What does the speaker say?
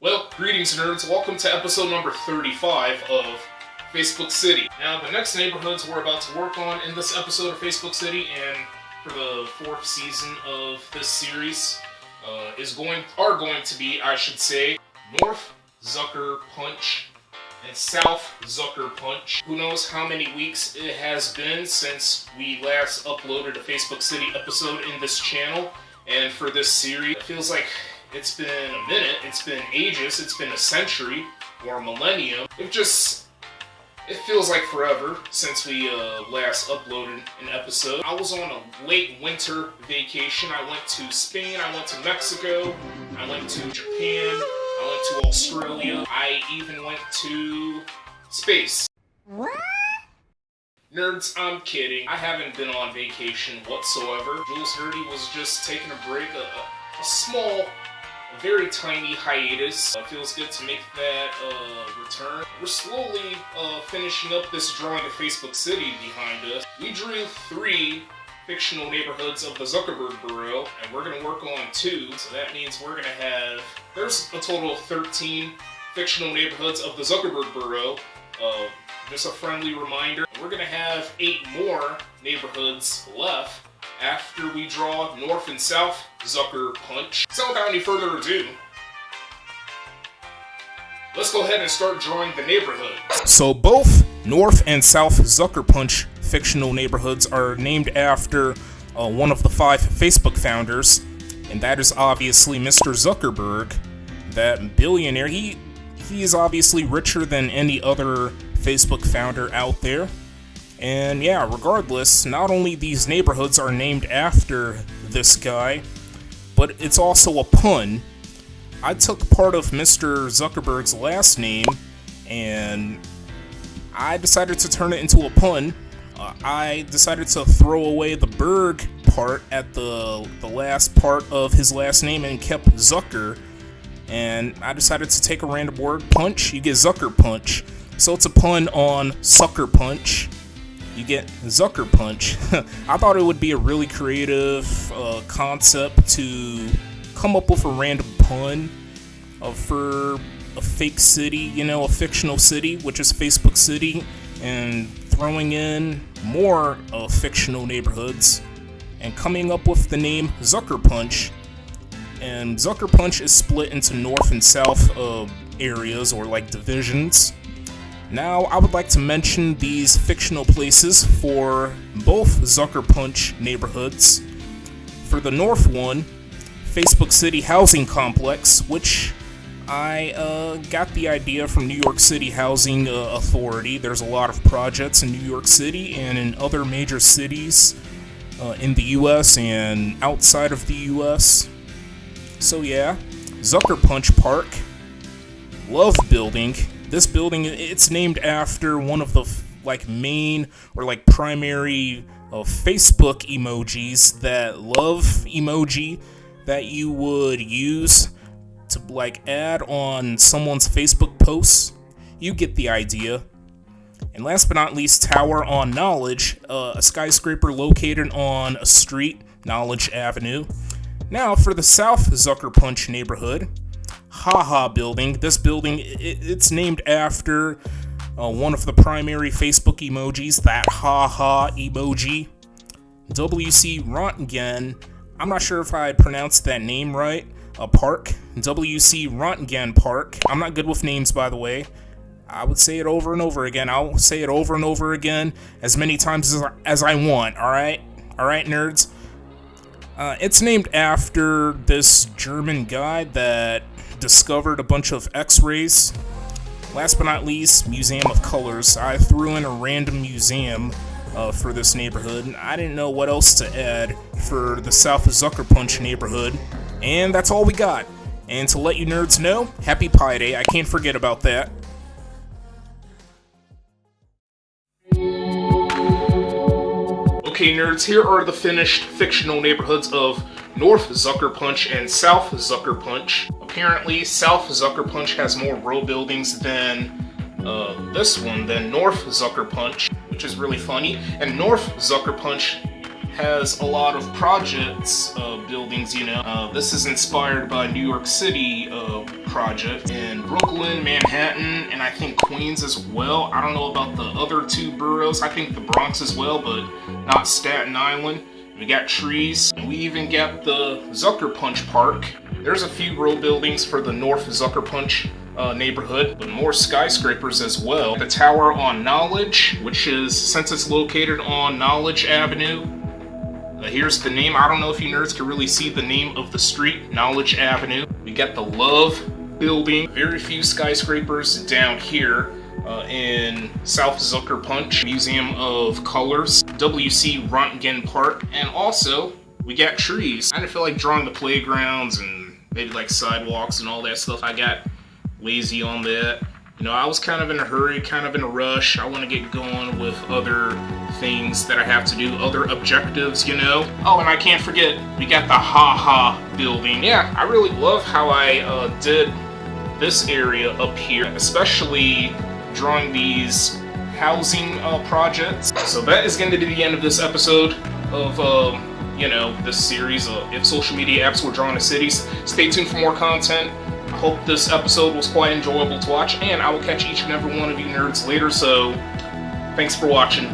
Well, greetings nerds, welcome to episode number 35 of Facebook City. Now, the next neighborhoods we're about to work on in this episode of Facebook City, and for the fourth season of this series, are going to be, I should say, North Zucker Punch and South Zucker Punch. Who knows how many weeks it has been since we last uploaded a Facebook City episode in this channel, and for this series, it feels like it's been a minute, it's been ages, it's been a century, or a millennium. It feels like forever since we last uploaded an episode. I was on a late winter vacation. I went to Spain, I went to Mexico, I went to Japan, I went to Australia, I even went to space. What? Nerds, I'm kidding. I haven't been on vacation whatsoever. Jules Nerdy was just taking a break, a small, a very tiny hiatus. Feels good to make that return. We're slowly finishing up this drawing of Facebook City behind us. We drew 3 fictional neighborhoods of the Zuckerberg Borough, and we're going to work on 2, so that means we're going to have, there's a total of 13 fictional neighborhoods of the Zuckerberg Borough. Just a friendly reminder, we're going to have 8 more neighborhoods left after we draw North and South Zucker Punch. So without any further ado, let's go ahead and start drawing the neighborhoods. So both North and South Zucker Punch fictional neighborhoods are named after one of the 5 Facebook founders, and that is obviously Mr. Zuckerberg, that billionaire. He is obviously richer than any other Facebook founder out there. And yeah, regardless, not only these neighborhoods are named after this guy, but it's also a pun. I took part of Mr. Zuckerberg's last name, and I decided to turn it into a pun. I decided to throw away the Berg part at the last part of his last name and kept Zucker. And I decided to take a random word, punch, you get Zucker Punch. So it's a pun on Sucker Punch. You get Zucker Punch. I thought it would be a really creative concept to come up with a random pun for a fake city, you know, a fictional city, which is Facebook City, and throwing in more fictional neighborhoods and coming up with the name Zucker Punch. And Zucker Punch is split into north and south areas, or like divisions. Now, I would like to mention these fictional places for both Zucker Punch neighborhoods. For the north one, Facebook City Housing Complex, which I got the idea from New York City Housing Authority. There's a lot of projects in New York City and in other major cities in the US and outside of the US. So yeah, Zucker Punch Park, Love Building. This building, it's named after one of the main or primary Facebook emojis, that love emoji that you would use to add on someone's Facebook posts. You get the idea. And last but not least, Tower on Knowledge, a skyscraper located on a street, Knowledge Avenue. Now for the South Zucker Punch neighborhood, Haha Building. This building, it's named after one of the primary Facebook emojis, that haha emoji. WC Röntgen, I'm not sure if I pronounced that name right, park. WC Röntgen Park. I'm not good with names, by the way. I would say it over and over again. I'll say it over and over again as many times as I want, alright? Alright, nerds? It's named after this German guy that discovered a bunch of X-rays. Last but not least, Museum of Colors. I threw in a random museum for this neighborhood. I didn't know what else to add for the South Zucker Punch neighborhood, and that's all we got. And to let you nerds know, Happy Pi Day. I can't forget about that. Okay, nerds, here are the finished fictional neighborhoods of North Zucker Punch and South Zucker Punch. Apparently, South Zucker Punch has more row buildings than this one, than North Zucker Punch, which is really funny. And North Zucker Punch has a lot of projects, buildings, you know. This is inspired by New York City project in Brooklyn, Manhattan, and I think Queens as well. I don't know about the other two boroughs. I think the Bronx as well, but not Staten Island. We got trees, and we even got the Zucker Punch Park. There's a few row buildings for the North Zucker Punch neighborhood, but more skyscrapers as well. The Tower on Knowledge, which is, since it's located on Knowledge Avenue, here's the name. I don't know if you nerds can really see the name of the street, Knowledge Avenue. We got the Love Building. Very few skyscrapers down here in South Zucker Punch. Museum of Colors, W.C. Rontgen Park, and also we got trees. I didn't feel like drawing the playgrounds and maybe like sidewalks and all that stuff. I got lazy on that. You know, I was kind of in a hurry, kind of in a rush. I want to get going with other things that I have to do, other objectives, you know. Oh, and I can't forget, we got the Ha Ha building. Yeah, I really love how I did this area up here, especially drawing these housing projects. So that is going to be the end of this episode of you know, this series of If Social Media Apps Were Drawn as Cities. Stay tuned for more content. I hope this episode was quite enjoyable to watch, and I will catch each and every one of you nerds later, so thanks for watching.